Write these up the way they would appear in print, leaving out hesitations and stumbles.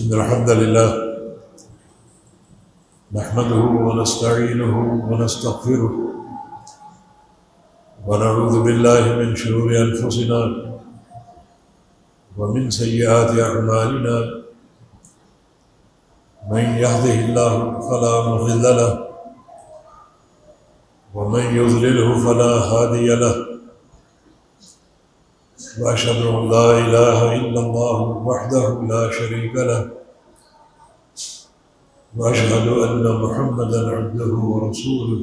إن الحمد لله نحمده ونستعينه ونستغفره ونعوذ بالله من شرور أنفسنا ومن سيئات أعمالنا من يهده الله فلا مضل له ومن يضلله فلا هادي له وأشهد أن لا إله إلا الله وحده لا شريك له وأشهد أن محمدا عبده ورسوله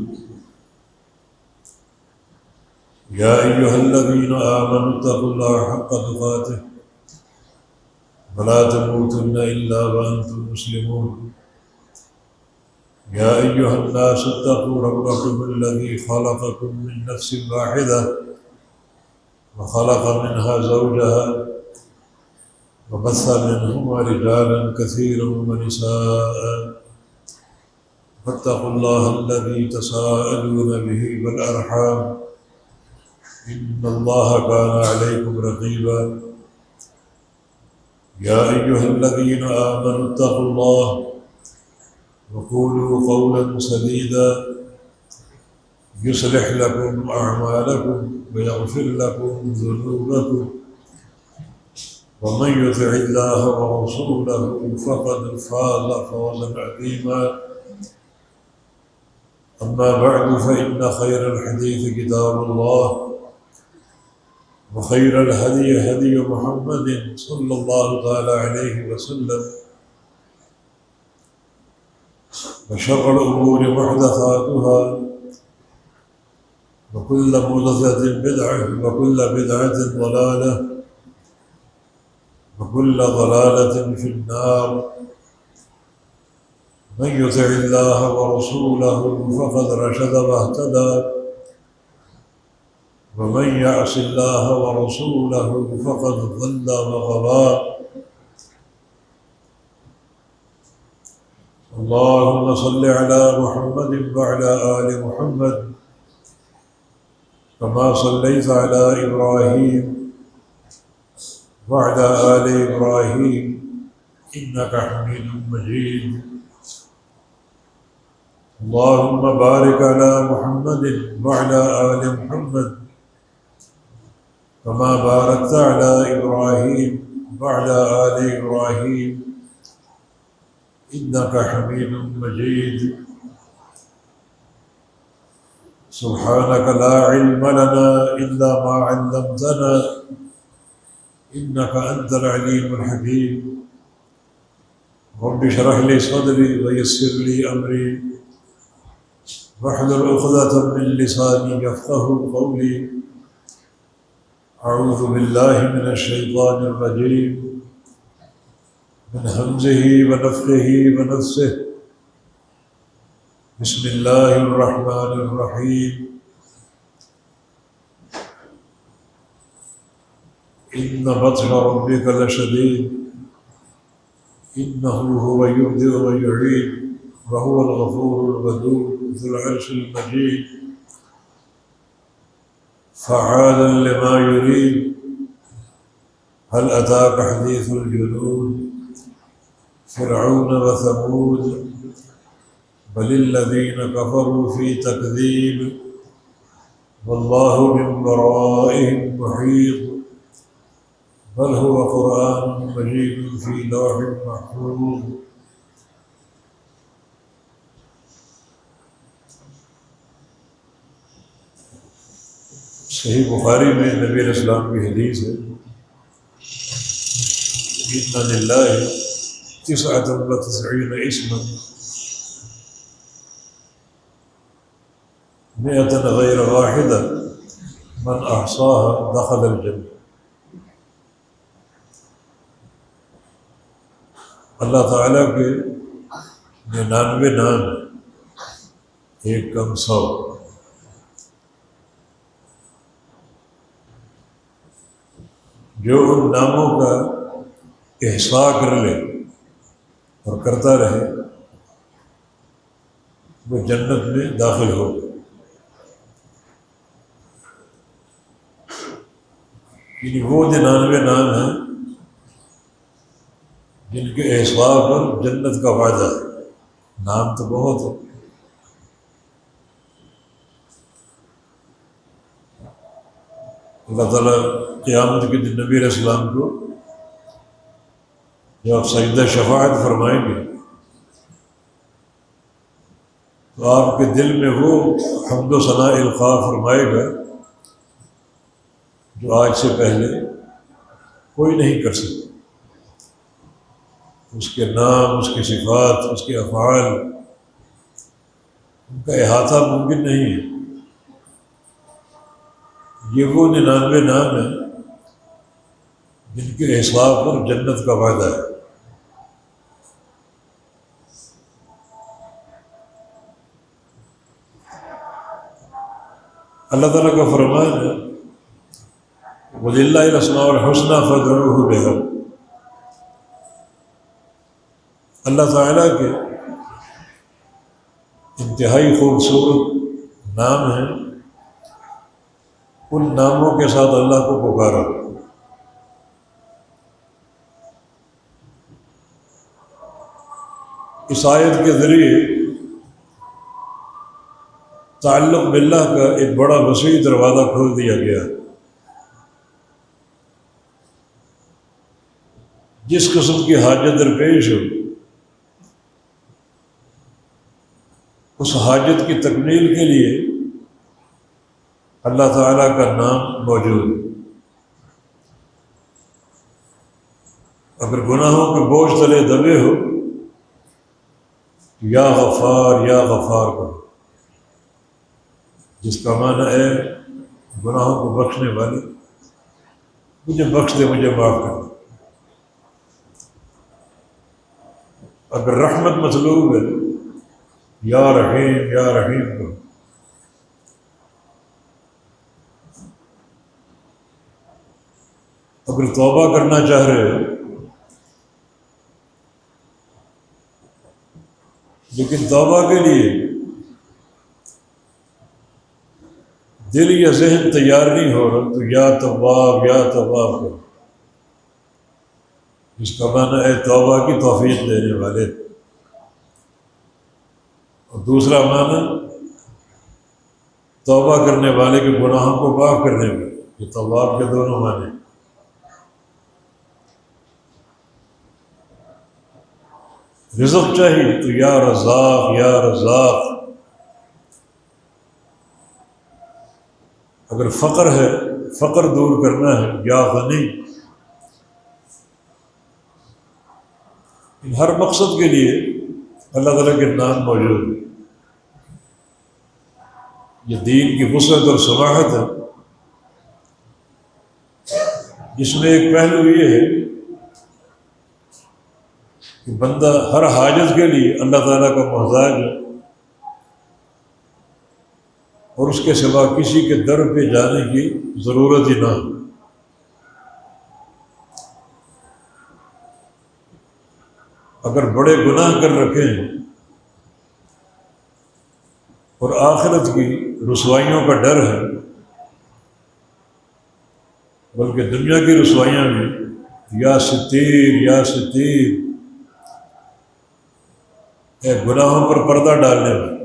يا أيها الذين آمنوا اتقوا الله حق تقاته ولا تموتن إلا وأنتم مسلمون يا أيها الناس اتقوا ربكم الذي خلقكم من نفس واحدة وخلق منها زوجها وبث منهما رجالا كثيرا ونساء فاتقوا الله الذي تساءلون به والأرحام إن الله كان عليكم رقيبا يا أيها الذين آمنوا اتقوا الله وقولوا قولا سديدا يصلح لكم أعمالكم ويغفر لكم ذنوبكم ومن يطع الله ورسوله فقد فاز فوزا عظيما أما بعد فإن خير الحديث كتاب الله وخير الهدي هدي محمد صلى الله تعالى عليه وسلم وشر الأمور محدثاتها وكل محدثة بدعة وكل بدعة ضلالة وكل ضلالة في النار من يطع الله ورسوله فقد رشد واهتدى ومن يعص الله ورسوله فقد ضل وغوى اللهم صل على محمد وعلى آل محمد كما صليت على إبراهيم وعلى آل إبراهيم إنك حميد مجيد اللهم بارك على محمد وعلى آل محمد كما باركت على إبراهيم وعلى آل إبراهيم إنك حميد مجيد سبحانك لا علم لنا إلا ما علمتنا إنك أنت العليم الحكيم رب اشرح لي صدري ويسر لي أمري واحلل عقدة من لساني يفقه قولي أعوذ بالله من الشيطان الرجيم من همزه ونفخه ونفسه بسم الله الرحمن الرحيم إن بطش ربك لشديد إنه هو يبدئ ويعيد وهو الغفور الودود ذو العرش المجيد فعالا لما يريد هل أتاك حديث الجنود فرعون وثمود بل الذين كفروا في تكذيب والله من ورائهم محيط بل هو قرآن مجيد في لوح محفوظ صحیح بخاری میں نبی علیہ السلام کی حدیث ہے إِنَّ لِلَّهِ تِسْعَةً وَتِسْعِينَ اسْمًا مئة غير واحدة من أحصاها دخل الجنة اللہ تعالیٰ کے 99 نام ایک کم 100 جو ان ناموں کا احصاء کر لے اور کرتا رہے وہ جنت میں داخل ہو. یعنی وہ 99 نام ہیں جن کے احساب پر جنت کا وعدہ ہے۔ نام تو بہت ہے۔ اللہ تعالیٰ قیامت کے دن نبی علیہ السلام کو جب آپ سجدہ شفاعت فرمائیں گے تو آپ کے دل میں وہ حمد و ثناء القاء فرمائے گا جو آج سے پہلے کوئی نہیں کر سکتا۔ اس کے نام، اس کی صفات، اس کے افعال، ان کا احاطہ ممکن نہیں ہے۔ یہ وہ 99 نام ہیں جن کے حساب پر جنت کا وعدہ ہے۔ اللہ تعالیٰ کا فرمان ہے وَلِلَّهِ الْأَسْمَاءُ الْحُسْنَىٰ فَادْعُوهُ بِهَا۔ اللہ تعالیٰ کے انتہائی خوبصورت نام ہیں، ان ناموں کے ساتھ اللہ کو پکارا۔ اس آیت کے ذریعے تعلق باللہ کا ایک بڑا وسیع دروازہ کھول دیا گیا۔ جس قسم کی حاجت درپیش ہو، اس حاجت کی تکمیل کے لیے اللہ تعالیٰ کا نام موجود ہے۔ اگر گناہوں کے بوجھ تلے دبے ہو، یا غفار یا غفار کو، جس کا معنی ہے گناہوں کو بخشنے والے، مجھے بخش دے، مجھے معاف کر دے۔ اگر رحمت مطلوب ہے، یا رحیم کو۔ اگر توبہ کرنا چاہ رہے ہو لیکن توبہ کے لیے دل یا ذہن تیار نہیں ہو رہا تو یا تواب کرو، جس کا معنی ہے توبہ کی توفیق دینے والے۔ اور دوسرا معنی توبہ کرنے والے کے گناہوں کو معاف کرنے والے۔ یہ تواب کے دونوں معنی۔ رزق چاہیے تو یا رزاق۔ اگر فقر ہے، فقر دور کرنا ہے، یا غنی۔ ان ہر مقصد کے لیے اللہ تعالیٰ کے نام موجود ہے۔ یہ دین کی وسعت اور سماحت ہے، جس میں ایک پہلو یہ ہے کہ بندہ ہر حاجت کے لیے اللہ تعالیٰ کا محتاج ہے، اور اس کے سوا کسی کے در پہ جانے کی ضرورت ہی نہ ہو۔ اگر بڑے گناہ کر رکھے ہیں اور آخرت کی رسوائیوں کا ڈر ہے، بلکہ دنیا کی رسوائیاں بھی یا ستیر، اے گناہوں پر پردہ ڈالنے والے،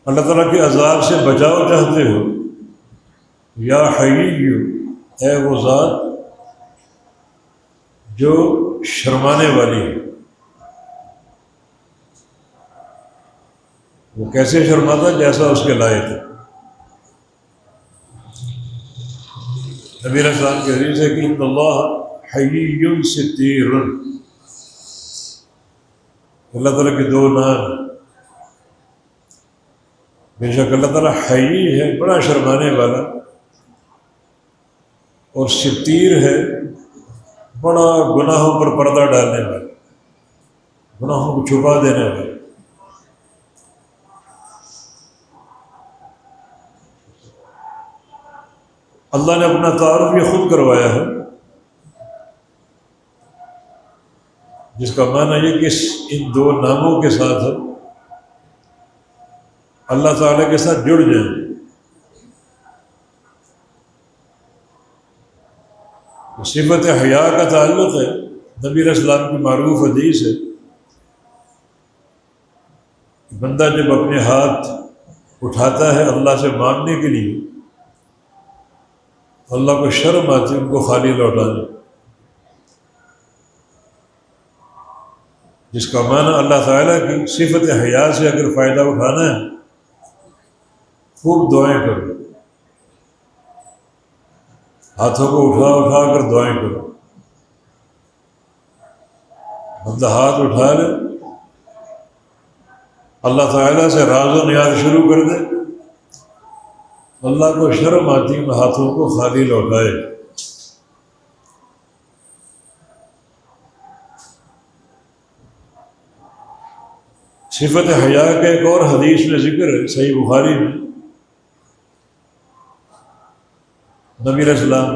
اللہ تعالیٰ کے عذاب سے بچاؤ چاہتے ہو، یا حیّ، اے وہ ذات جو شرمانے والی ہے۔ وہ کیسے شرماتا؟ جیسا اس کے لائق ہے۔ نبی علیہ السلام کی حدیث ہے کہ ان اللہ حیّ ستیر۔ اللہ تعالیٰ کے دو نام، بے شک اللہ تعالیٰ حیّ ہے، بڑا شرمانے والا، اور ستیر ہے، بڑا گناہوں پر پردہ ڈالنے والا، گناہوں کو چھپا دینے والا۔ اللہ نے اپنا تعارف یہ خود کروایا ہے، جس کا معنی یہ کہ ان دو ناموں کے ساتھ اللہ تعالیٰ کے ساتھ جڑ جائیں۔ صفت حیا کا تعلق ہے، نبی علیہ السلام کی معروف حدیث ہے، بندہ جب اپنے ہاتھ اٹھاتا ہے اللہ سے مانگنے کے لیے، اللہ کو شرم آتی ان کو خالی لوٹانے، جس کا معنی اللہ تعالیٰ کی صفت حیا سے اگر فائدہ اٹھانا ہے خوب دعائیں کرو، ہاتھوں کو اٹھا اٹھا کر دعائیں کرو۔ بندہ ہاتھ اٹھا لے، اللہ تعالیٰ سے راز و نیاز شروع کر دے، اللہ کو شرم آتی ان ہاتھوں کو خالی لوٹائے۔ صفت حیا کا ایک اور حدیث میں ذکر ہے، صحیح بخاری میں، نبی علیہ السلام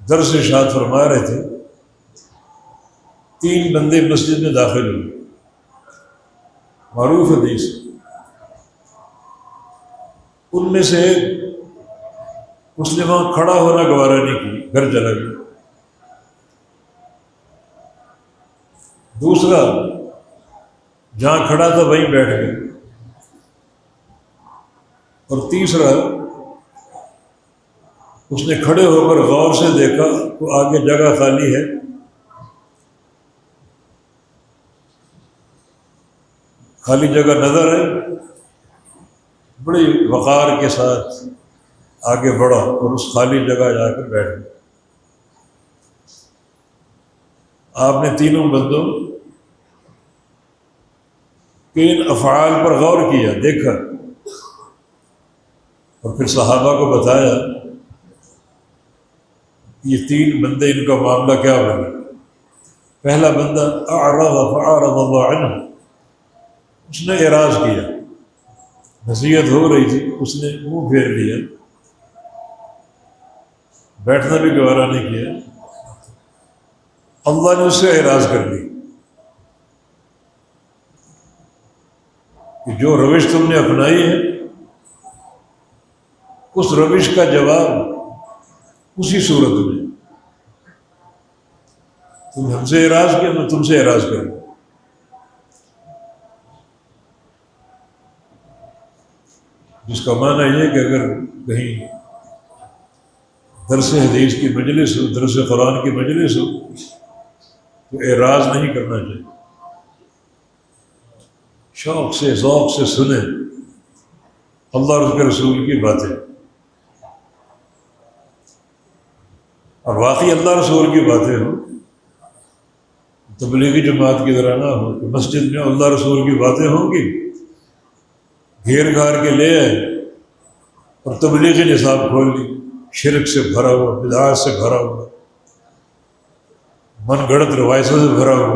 درس ارشاد فرما رہے تھے، 3 بندے مسجد میں داخل ہوئے، معروف حدیث، ان میں سے ایک اس نے وہاں کھڑا ہونا گوارا نہیں کی، گھر چلا گیا۔ دوسرا جہاں کھڑا تھا وہیں بیٹھ گیا، اور تیسرا اس نے کھڑے ہو کر غور سے دیکھا تو آگے جگہ خالی ہے، خالی جگہ نظر ہے، بڑی وقار کے ساتھ آگے بڑھا اور اس خالی جگہ جا کر بیٹھ گیا۔ آپ نے تینوں بندوں کے ان افعال پر غور کیا، دیکھا، اور پھر صحابہ کو بتایا یہ 3 بندے، ان کا معاملہ کیا بنا۔ پہلا بندہ اعرض فاعرض اللہ عنہ، اس نے اعراض کیا، نصیحت ہو رہی تھی، اس نے منہ پھیر لیا، بیٹھنا بھی گوارا نہیں کیا، اللہ نے اس سے اعراض کر لی کہ جو روش تم نے اپنائی ہے اس روش کا جواب اسی صورت میں، تم ہم سے اعراض کیا، میں تم سے اعراض کروں۔ جس کا معنی یہ کہ اگر کہیں درس حدیث کی مجلس ہو، درس قرآن کی مجلس ہو تو اعراض نہیں کرنا چاہیے، شوق سے ذوق سے سنیں اللہ اور اس کے رسول کی باتیں، اور واقعی اللہ رسول کی باتیں ہوں، تبلیغی جماعت کی طرح نہ ہو کہ مسجد میں اللہ رسول کی باتیں ہوں گی، گھیر گھار کے لے آئے اور تبلیغی نصاب کھول لی، شرک سے بھرا ہوا، بدعات سے بھرا ہوا، من گھڑت روایتوں سے بھرا ہوا،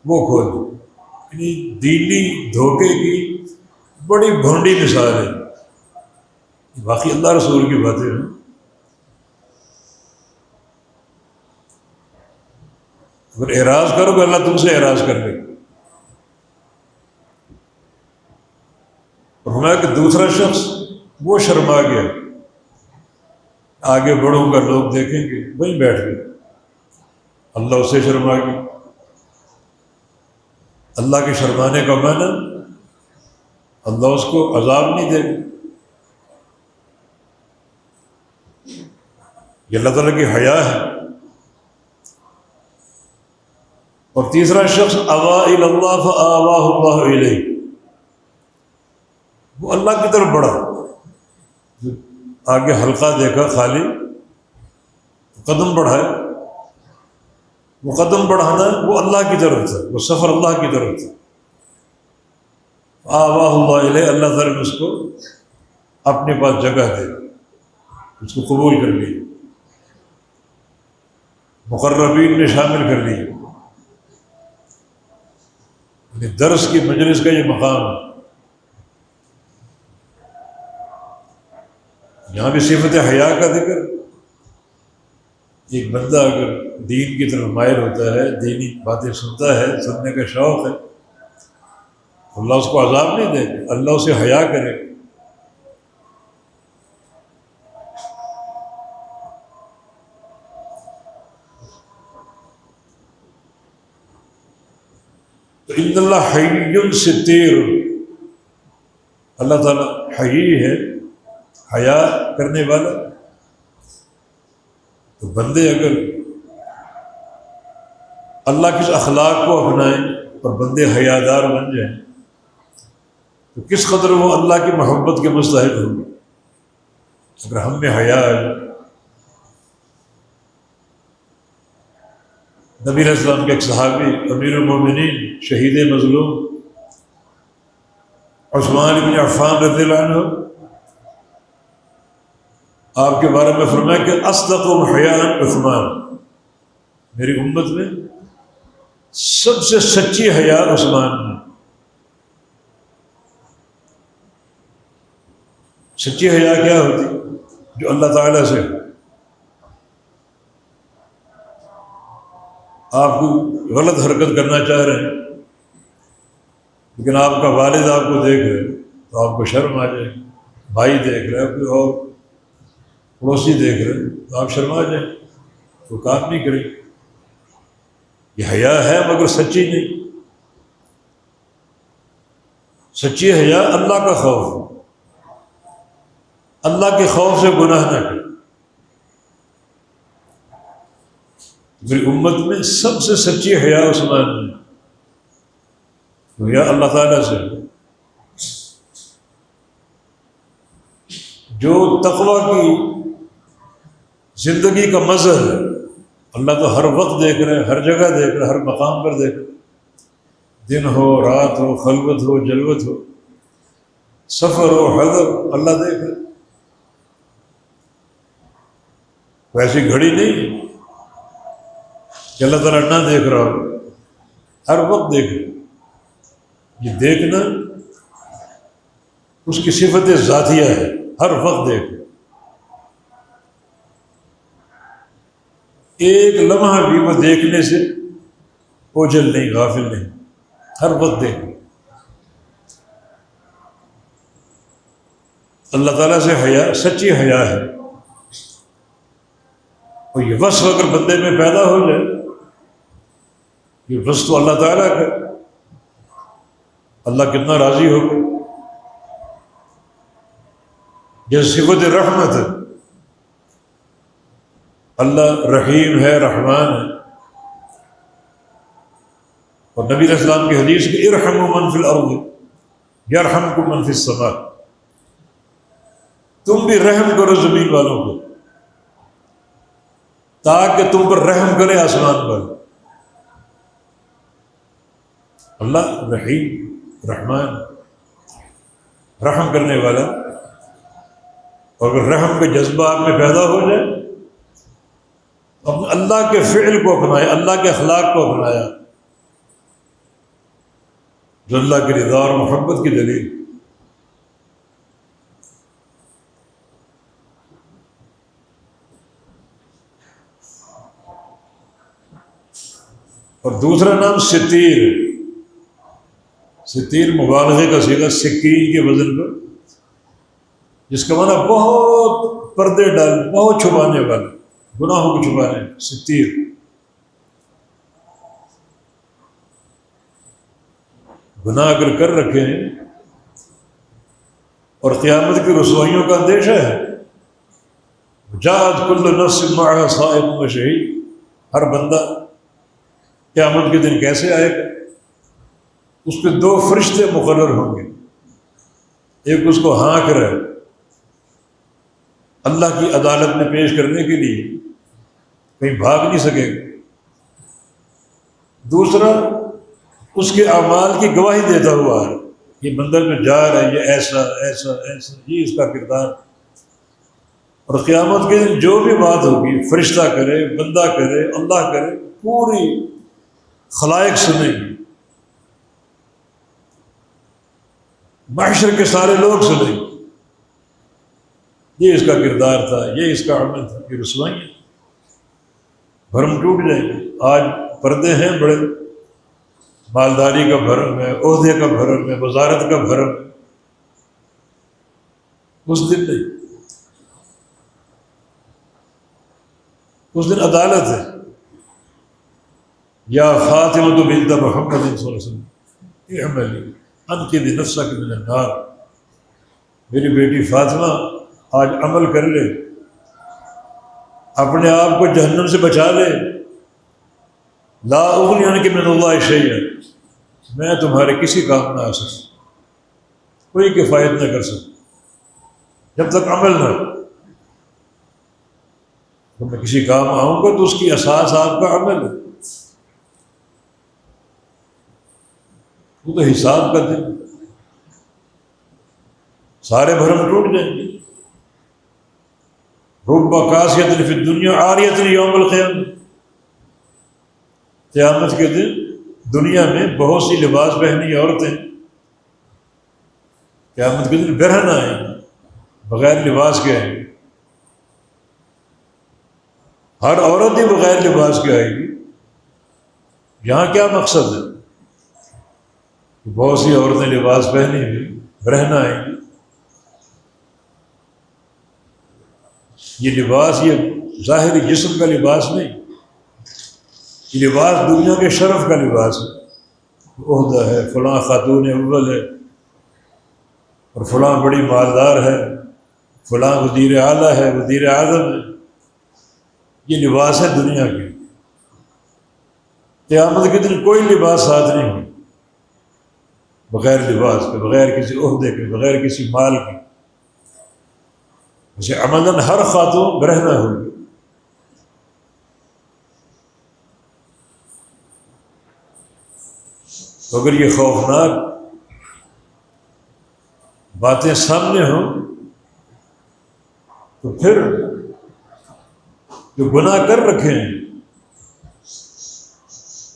وہ کھول لی۔ یعنی دینی دھوکے کی بڑی بھونڈی مثال ہے، باقی اللہ رسول کی باتیں ہیں۔ اگر اعراض کرو گے اللہ تم سے اعراض کر لے گا۔ اور ہمارا کہ دوسرا شخص وہ شرما گیا، آگے بڑھوں گا لوگ دیکھیں گے، وہیں بیٹھ گئے، اللہ اسے شرما گیا۔ اللہ کے شرمانے کا معنی اللہ اس کو عذاب نہیں دے گا، یہ اللہ تعالیٰ کی حیا ہے۔ اور تیسرا شخص اوا الی اللہ فآواہ اللہ الیہ، وہ اللہ کی طرف بڑھا، آگے حلقہ دیکھا خالی، قدم بڑھائے، وہ قدم بڑھانا وہ اللہ کی طرف تھا، وہ سفر اللہ کی طرف تھا، آواہ اللہ الیہ، اللہ تعالیٰ نے اس کو اپنے پاس جگہ دے، اس کو قبول کر لی، مقربین میں شامل کر لی۔ درس کی مجلس کا یہ مقام ہے، یہاں بھی صفت حیا کا ذکر۔ ایک بندہ اگر دین کی طرف مائل ہوتا ہے، دینی باتیں سنتا ہے، سننے کا شوق ہے، اللہ اس کو عذاب نہیں دے گا، اللہ اسے حیا کرے گا۔ ان اللہ حی ستیر، اللہ تعالیٰ حی ہے، حیا کرنے والا. تو بندے اگر اللہ کے اخلاق کو اپنائیں اور بندے حیادار بن جائیں تو کس قدر وہ اللہ کی محبت کے مستحق ہوں گے. اگر ہم میں حیا ہے. نبی علیہ السلام کے ایک صحابی امیر المومنین شہید مظلوم عثمان بن عفان رضی اللہ عنہ آپ کے بارے میں فرمایا کہ اصدقهم حیاء عثمان، میری امت میں سب سے سچی حیا عثمان میں. سچی حیا کیا ہوتی؟ جو اللہ تعالیٰ سے آپ کو غلط حرکت کرنا چاہ رہے ہیں لیکن آپ کا والد آپ کو دیکھ رہے تو آپ کو شرم آ جائے، بھائی دیکھ رہے کوئی اور پڑوسی دیکھ رہے تو آپ شرما جائیں، تو کام نہیں کریں. یہ حیا ہے مگر سچی نہیں. سچی حیا اللہ کا خوف، اللہ کے خوف سے گناہ نہ کرے. میری امت میں سب سے سچی حیا عثمان میں، حیا اللہ تعالیٰ سے. جو تقویٰ کی زندگی کا مظہر ہے، اللہ تو ہر وقت دیکھ رہے ہیں، ہر جگہ دیکھ رہے ہیں، ہر مقام پر دیکھ رہے ہیں. دن ہو، رات ہو، خلوت ہو، جلوت ہو، سفر ہو، حضر، اللہ دیکھ رہے. ویسی گھڑی نہیں کہ اللہ تعالیٰ نہ دیکھ رہا ہو، ہر وقت دیکھ رہے. یہ دیکھنا اس کی صفت ذاتیہ ہے، ہر وقت دیکھ. ایک لمحہ بھی وہ دیکھنے سے اوجھل نہیں، غافل نہیں، ہر وقت دیکھ. اللہ تعالیٰ سے حیا سچی حیا ہے. اور یہ وصف اگر بندے میں پیدا ہو جائے، یہ وصف تو اللہ تعالیٰ کا، اللہ کتنا راضی ہوگا. جیسے صفت رحمت ہے، اللہ رحیم ہے، رحمان ہے. اور نبی علیہ السلام کی حدیث کہ ارحموا من فی الارض یرحمکم من فی السماء، تم بھی رحم کرو زمین والوں کو تاکہ تم پر رحم کرے آسمان پر. اللہ رحیم، رحمان، رحم کرنے والا. اور اگر رحم کا جذبہ آپ میں پیدا ہو جائے تو اللہ کے فعل کو اپنائے، اللہ کے اخلاق کو اپنایا جو اللہ کی رضا اور محبت کی دلیل. اور دوسرا نام ستیر. ستیر مبالغے کا صیغہ سکین کے وزن پر، جس کا معنی بہت پردے ڈال، بہت چھپانے والا، گناہوں کو چھپانے. ستیر گناہ اگر کر رکھے ہیں اور قیامت کی رسوائیوں کا اندیشہ ہے، جاءت کل نفس معها صائق و شہید. ہر بندہ قیامت کے دن کیسے آئے گا؟ اس پہ دو فرشتے مقرر ہوں گے. ایک اس کو ہانک رہے اللہ کی عدالت میں پیش کرنے کے لیے، کہیں بھاگ نہیں سکے گا. دوسرا اس کے اعمال کی گواہی دیتا ہوا ہے، یہ بندہ جو جا رہا ہے یہ ایسا ایسا ایسا، یہ اس کا کردار. اور قیامت کے دن جو بھی بات ہوگی، فرشتہ کرے، بندہ کرے، اللہ کرے، پوری خلائق سنے گی، معاشر کے سارے لوگ سنیں گے. یہ اس کا کردار تھا، یہ اس کا عمل تھا. یہ رسوائیاں بھرم ٹوٹ جائیں گے. آج پردے ہیں بڑے، مالداری کا بھرم ہے، عہدے کا بھرم ہے، وزارت کا بھرم ہے. اس دن نہیں، اس دن عدالت ہے. یا فاطمہ بنت محمد صلی اللہ علیہ وسلم، اعملی انقذ نفسک من النار، میری بیٹی فاطمہ آج عمل کر لے، اپنے آپ کو جہنم سے بچا لے۔ لا اغنی عنک من اللہ شیئا، میں تمہارے کسی کام نہ آ سکتا، کوئی کفایت نہ کر سکتا جب تک عمل نہ ہو۔ جب میں کسی کام آؤں گا تو اس کی اساس آپ کا عمل ہے، وہ تو حساب کا دن، سارے بھرم ٹوٹ جائیں گے۔ رب قاسیۃ فی الدنیا عاریۃ یوم القیامہ، قیامت کے دن دنیا میں بہت سی لباس پہنی عورتیں قیامت کے دن برہنہ آئیں گی، بغیر لباس کے آئیں گی۔ ہر عورت ہی بغیر لباس کے آئے گی۔ یہاں کیا مقصد ہے؟ بہت سی عورتیں لباس پہنی ہوئی برہنہ آئیں گی۔ یہ لباس یہ ظاہری جسم کا لباس نہیں، یہ لباس دنیا کے شرف کا لباس ہے۔ عہدہ ہے، فلاں خاتون اول ہے، اور فلاں بڑی مالدار ہے، فلاں وزیر اعلیٰ ہے، وزیر اعظم ہے، یہ لباس ہے دنیا کے۔ قیامت کے دن کوئی لباس ساتھ نہیں ہوگا، بغیر لباس کے، بغیر کسی عہدے کے، بغیر کسی مال کے۔ اسے عملاً ہر خاتون برہنہ ہوگی۔ تو اگر یہ خوفناک باتیں سامنے ہوں تو پھر جو گناہ کر رکھے ہیں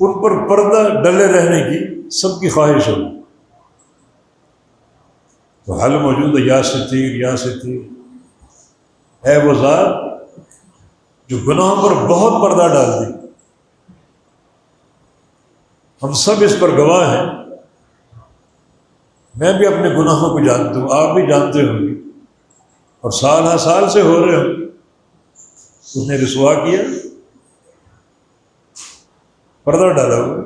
ان پر پردہ ڈلے رہنے کی سب کی خواہش ہوگی۔ تو حل موجود ہے، یا ستیر یا ستیر، اے وہ ذات جو گناہوں پر بہت پردہ ڈال دی۔ ہم سب اس پر گواہ ہیں، میں بھی اپنے گناہوں کو جانتا ہوں، آپ بھی جانتے ہوں گے، اور سال ہر سال سے ہو رہے ہوں گے۔ اس نے رسوا کیا، پردہ ڈالا ہوا۔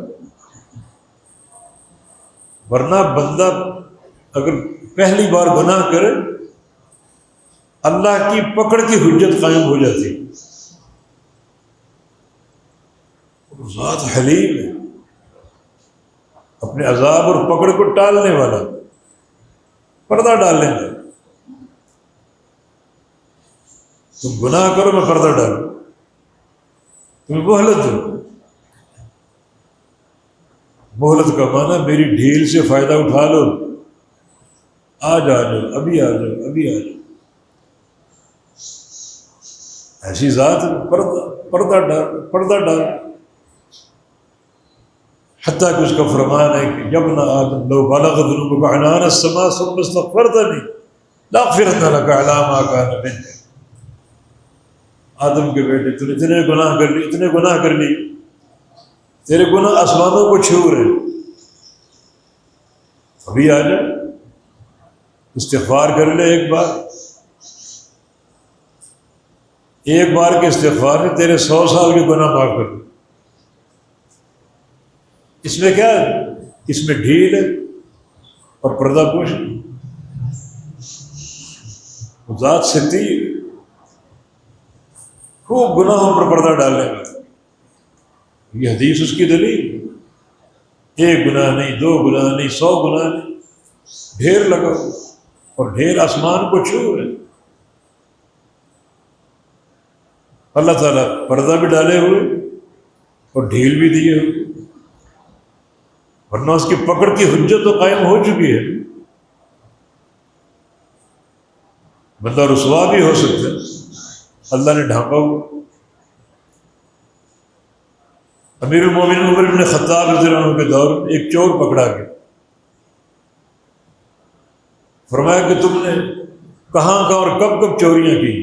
ورنہ بندہ اگر پہلی بار گناہ کرے اللہ کی پکڑ کی حجت قائم ہو جاتی ہے۔ ذات حلیم ہے، اپنے عذاب اور پکڑ کو ٹالنے والا، پردہ ڈالنے والا۔ تم گناہ کرو، میں پردہ ڈالوں، تمہیں مہلت دو۔ مہلت کا معنی میری ڈھیل سے فائدہ اٹھا لو، آج آ جاؤ، ابھی آ جاؤ، ابھی آ جاؤ۔ ایسی ذات پردہ ڈال، حتیٰ کہ اس کا فرمان ہے کہ یبن آدم لو بلغت ذنوبک عنان السماء ثم استغفرتنی لاغفرن لک علی ما کان منک۔ آدم کے بیٹے، تو نے اتنے گناہ کر لی، تیرے گناہ آسمانوں کو چھو رہے، ابھی آ جا، استغفار کر لے ایک بار کے استغفار میں تیرے 100 سال کے گناہ معاف کر دے۔ اس میں کیا ہے؟ اس میں ڈھیل ہے اور پردہ پوش ہے۔ ذات ستیر، خوب گناہوں پر پردہ ڈالنے کا۔ یہ حدیث اس کی دلیل، ایک گناہ نہیں، 2 گناہ نہیں، 100 گناہ نہیں، ڈھیر لگا اور ڈھیر آسمان کو چھو رہے۔ اللہ تعالیٰ پردہ بھی ڈالے ہوئے اور ڈھیل بھی دیے ہوئے، ورنہ اس کی پکڑ کی حجت تو قائم ہو چکی ہے۔ بندہ رسوا بھی ہو سکتا ہے، اللہ نے ڈھانپا ہوا۔ امیر المومنین عمر بن خطاب رضی اللہ عنہ کے دور میں ایک چور پکڑا گیا۔ فرمایا کہ تم نے کہاں اور کب چوریاں کی؟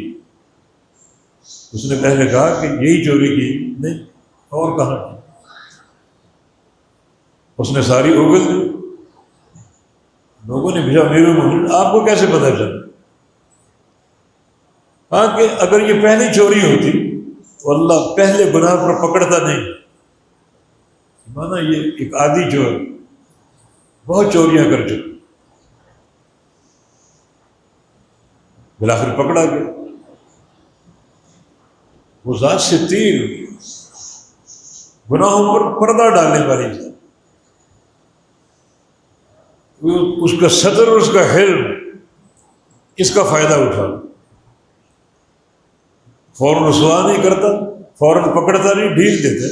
اس نے پہلے کہا کہ یہی چوری کی، نہیں اور کہاں کی؟ اس نے ساری اگل دی۔ لوگوں نے بھیجا امیر المومنین آپ کو کیسے پتہ چلا؟ کہا کہ اگر یہ پہلی چوری ہوتی تو اللہ پہلے گناہ پر پکڑتا نہیں، مانا یہ ایک عادی چور، بہت چوریاں کر چکا، بالآخر پکڑا گیا۔ وہ ذات ستیر، گناہوں پر پردہ ڈالنے والی ذات، اس کا ستر اور اس کا حلم، اس کا فائدہ اٹھا، فوراً رسوا نہیں کرتا، فوراً پکڑتا نہیں، ڈھیل دیتا،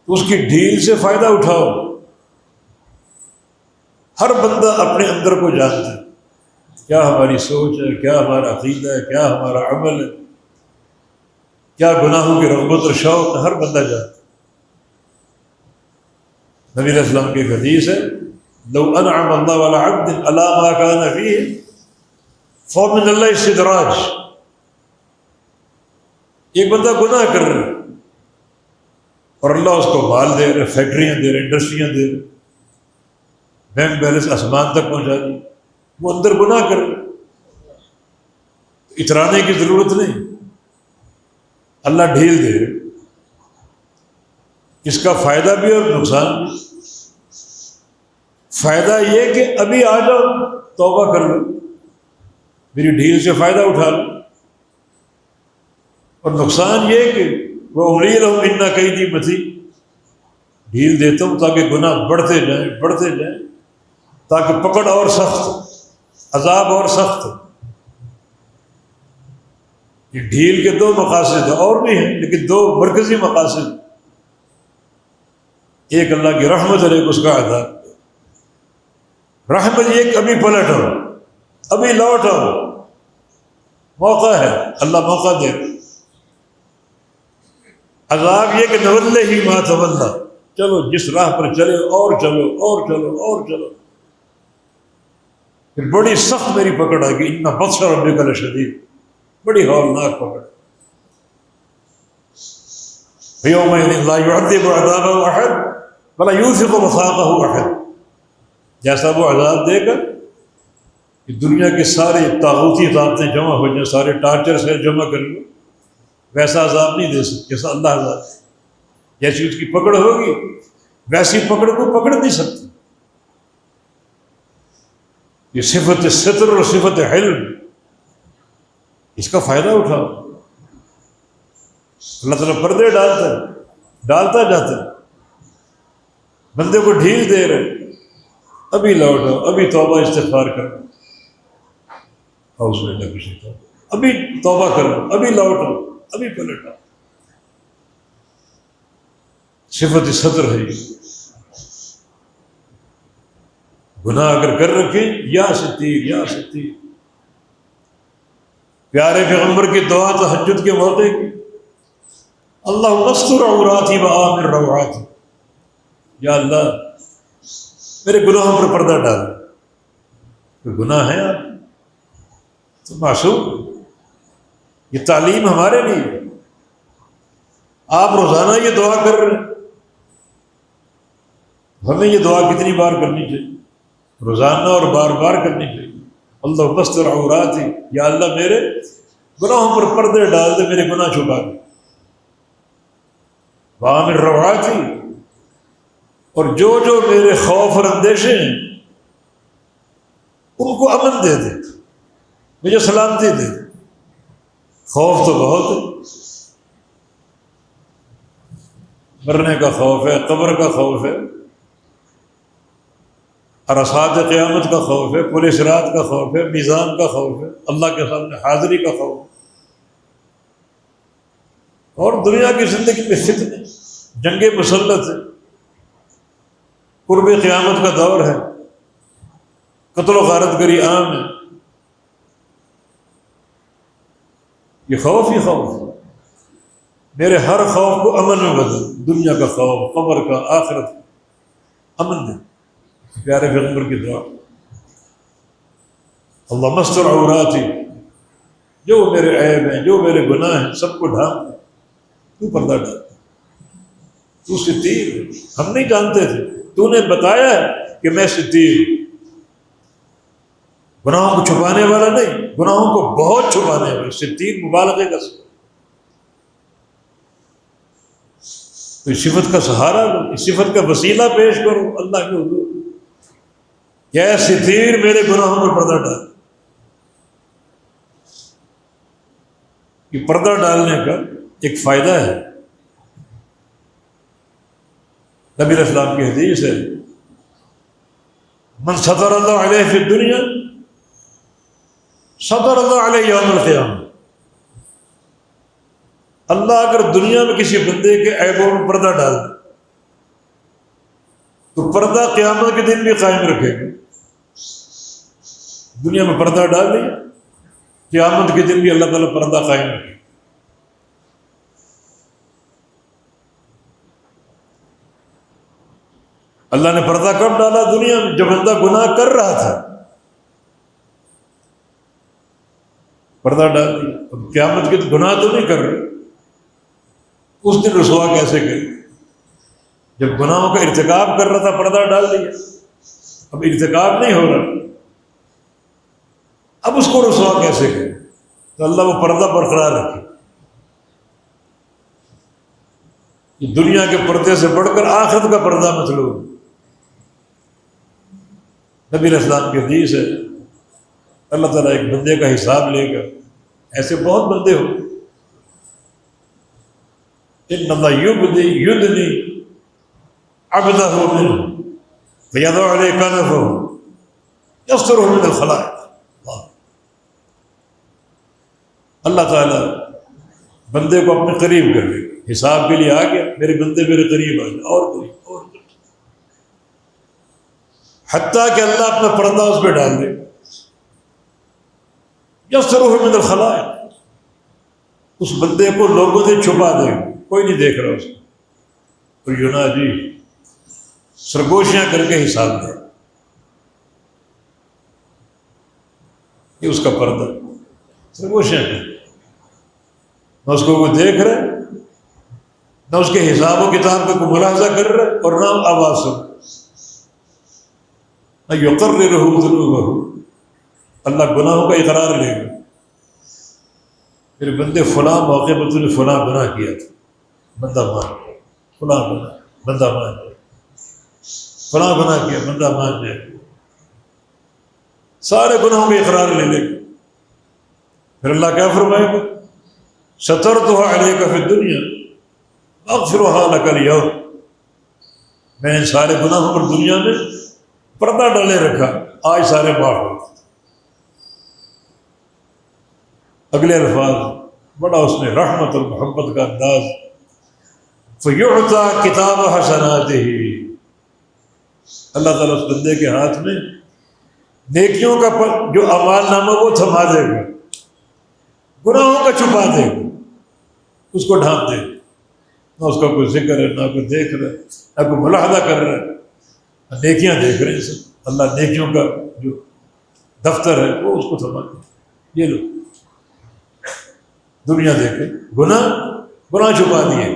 تو اس کی ڈھیل سے فائدہ اٹھاؤ۔ ہر بندہ اپنے اندر کو جانتا ہے، کیا ہماری سوچ ہے، کیا ہمارا عقیدہ ہے، کیا ہمارا عمل ہے، کیا گناہوں کی رغبت اور شوق ہے، ہر بندہ جانتا ہے۔ نبی علیہ السلام کی ایک حدیث ہے، لو انعم اللہ علی عبد علی ما کان فیہ فمن اللہ استدراج۔ ایک بندہ گناہ کر رہا ہے اور اللہ اس کو مال دے رہے، فیکٹریاں دے رہے، انڈسٹریاں دے رہے، بینک بیلنس آسمان تک پہنچا دی، وہ اندر گناہ کر رہے، اترانے کی ضرورت نہیں، اللہ ڈھیل دے رہے، اس کا فائدہ بھی اور نقصان بھی۔ فائدہ یہ کہ ابھی آ جاؤ، توبہ کر لو، میری ڈھیل سے فائدہ اٹھا لو، اور نقصان یہ کہ وہ املی لہم ان کیدی متین، ڈھیل دیتا ہوں تاکہ گناہ بڑھتے جائیں بڑھتے جائیں، تاکہ پکڑ اور سخت، عذاب اور سخت۔ یہ ڈھیل کے دو مقاصد ہیں، اور بھی ہیں لیکن دو مرکزی مقاصد، ایک اللہ کی رحمت اور ایک اس کا عذاب۔ رحمت یہ کہ ابھی پلٹ آؤ، ابھی لوٹ آؤ، موقع ہے، اللہ موقع دے۔ عذاب یہ کہ نولہ ما تولی، چلو جس راہ پر چلے اور چلو اور چلو اور چلو، پھر بڑی سخت میری پکڑ آ گئی، ان بطش ربک لشدید، بڑی ہولناک پکڑ۔ فیومئذ لا یعذب عذابہ احد ولا یوثق وثاقہ احد، جیسا وہ عذاب دے گا کہ دنیا کے سارے طاغوتی طاقتیں جمع ہو جائیں، سارے ٹارچر سے جمع کر لو، ویسا عذاب نہیں دے سکتے جیسا اللہ عذاب دے۔ جیسی اس کی پکڑ ہوگی ویسی پکڑ کو پکڑ نہیں سکتی۔ یہ صفت ستر اور صفت حلم، اس کا فائدہ اٹھاؤ۔ اللہ تعالیٰ پردے ڈالتا جاتا ہے، بندے کو ڈھیل دے رہے، ابھی لوٹو، ابھی توبہ استغفار کرو، اعوذ باللہ من الشیطان، ابھی توبہ کرو، ابھی لوٹو، ابھی پلٹو۔ صفت ستر ہے یہ۔ گناہ اگر کر رکھے، یا ستیر یا ستیر۔ پیارے پیغمبر کی دعا تہجد کے موقع کی، اللہم استر عوراتی وآمن روعاتی، یا اللہ میرے گناہوں پر پردہ ڈال۔ کوئی گناہ ہے آپ تو معصوم، یہ تعلیم ہمارے لیے، آپ روزانہ یہ دعا کر رہے ہیں، ہمیں یہ دعا کتنی بار کرنی چاہیے؟ روزانہ اور بار بار کرنی چاہیے۔ اللہ بستر عوراتی، یا اللہ میرے گناہوں پر پردے ڈال دے، میرے گناہ چھپا دے۔ وآمن روعاتی، اور جو میرے خوف اور اندیشے ہیں ان کو امن دے دے، مجھے سلامتی دے دے۔ خوف تو بہت ہے، مرنے کا خوف ہے، قبر کا خوف ہے، عرصات قیامت کا خوف ہے، پل صراط کا خوف ہے، میزان کا خوف ہے، اللہ کے سامنے حاضری کا خوف ہے، اور دنیا کی زندگی میں فتنے، جنگ مسلط ہے، قرب قیامت کا دور ہے، قتل و غارت گری عام ہے۔ یہ خوف ہی خوف ہے، میرے ہر خوف کو امن میں بدل، دنیا کا خوف، قبر کا، آخرت کا، امن دے۔ پیارے پیغمبر کی دعا، اللہم استر عوراتی، جو میرے عیب ہیں، جو میرے گناہ ہیں، سب کو ڈھانپ دے، تو پردہ ڈال، تو ستیر ہے۔ ہم نہیں جانتے تھے، تو نے بتایا ہے کہ میں ستیر ہوں، گناہوں کو چھپانے والا نہیں، گناہوں کو بہت چھپانے والا، ستیر مبالغے کا۔ تو اس صفت کا سہارا لو، اس صفت کا وسیلہ پیش کرو اللہ کے حضور، یا ستیر میرے گناہوں پر پردہ ڈال۔ یہ پردہ ڈالنے کا ایک فائدہ ہے، نبی علیہ السلام کی حدیث ہے، من ستر اللہ علیہ فی الدنیا ستر اللہ علیہ یوم القیامہ۔ اللہ اگر دنیا میں کسی بندے کے عیبوں میں پردہ ڈال دے تو پردہ قیامت کے دن بھی قائم رکھے گا۔ دنیا میں پردہ ڈال دیا، قیامت کے دن بھی اللہ تعالیٰ پردہ قائم رکھے گا۔ اللہ نے پردہ کب ڈالا دنیا میں؟ جب بندہ گناہ کر رہا تھا، پردہ ڈال دیا۔ اب قیامت کے گناہ تو نہیں کر رہے، اس دن رسوا کیسے کرے؟ جب گناہوں کا ارتکاب کر رہا تھا پردہ ڈال دیا، اب ارتکاب نہیں ہو رہا، اب اس کو رسوا کیسے کرے؟ تو اللہ وہ پردہ برقرار رکھے۔ یہ دنیا کے پردے سے بڑھ کر آخرت کا پردہ مطلوب۔ نبی علیہ السلام کی حدیث ہے، اللہ تعالیٰ ایک بندے کا حساب لے گا، ایسے بہت بندے ہو، ان اللہ یدنی عبدہ منہ فیضع علیہ کنفہ یسترہ من الخلائق۔ اللہ تعالیٰ بندے کو اپنے قریب کر لے گا، حساب کے لیے آ گیا، میرے بندے میرے قریب آ گیا، اور کوئی اور کوئی، حتیٰ کہ اللہ اپنا پردہ اس پہ ڈال دے، یسترہ من الخلائق، اس بندے کو لوگوں سے چھپا دے، کوئی نہیں دیکھ رہا اس کو، اور ینادی سرگوشیاں کر کے حساب دے۔ یہ اس کا پردہ، سرگوشیاں کر، نہ اس کو کوئی دیکھ رہا، نہ اس کے حساب و کتاب کا کوئی ملاحظہ کر رہا، اور نہ آواز سن، نہ یقررہ ذنوبہ، اللہ گناہوں کا اقرار لے گا، میرے بندے فلاں موقع پر تو نے فلاں گناہ کیا تھا، بندہ مان، فلاں گناہ بندہ مان جائے، فلاں گناہ کیا بندہ مان جائے، سارے گناہوں کا اقرار لے لے گا۔ پھر اللہ کیا فرمائے گا؟ سترتھا علیک فی الدنیا اغفرھا لک الیوم، میں نے سارے گناہوں پر دنیا میں پردہ ڈالے رکھا، آج سارے معاف ہو۔ اگلے الفاظ بڑا اس نے رحمت اور محبت کا انداز، فیعطیٰ کتاب حسناتہ، اللہ تعالیٰ اس بندے کے ہاتھ میں نیکیوں کا جو اعمال نامہ وہ تھما دے گا، گناہوں کا چھپا دے گا، اس کو ڈھانپ دے گا، نہ اس کا کوئی ذکر ہے، نہ کوئی دیکھ رہا ہے، نہ کوئی ملاحظہ کر رہا ہے، نیکیاں دیکھ رہے ہیں سب، اللہ نیکیوں کا جو دفتر ہے وہ اس کو تھما دے، یہ لو دنیا دیکھے، گناہ چھپا دیے۔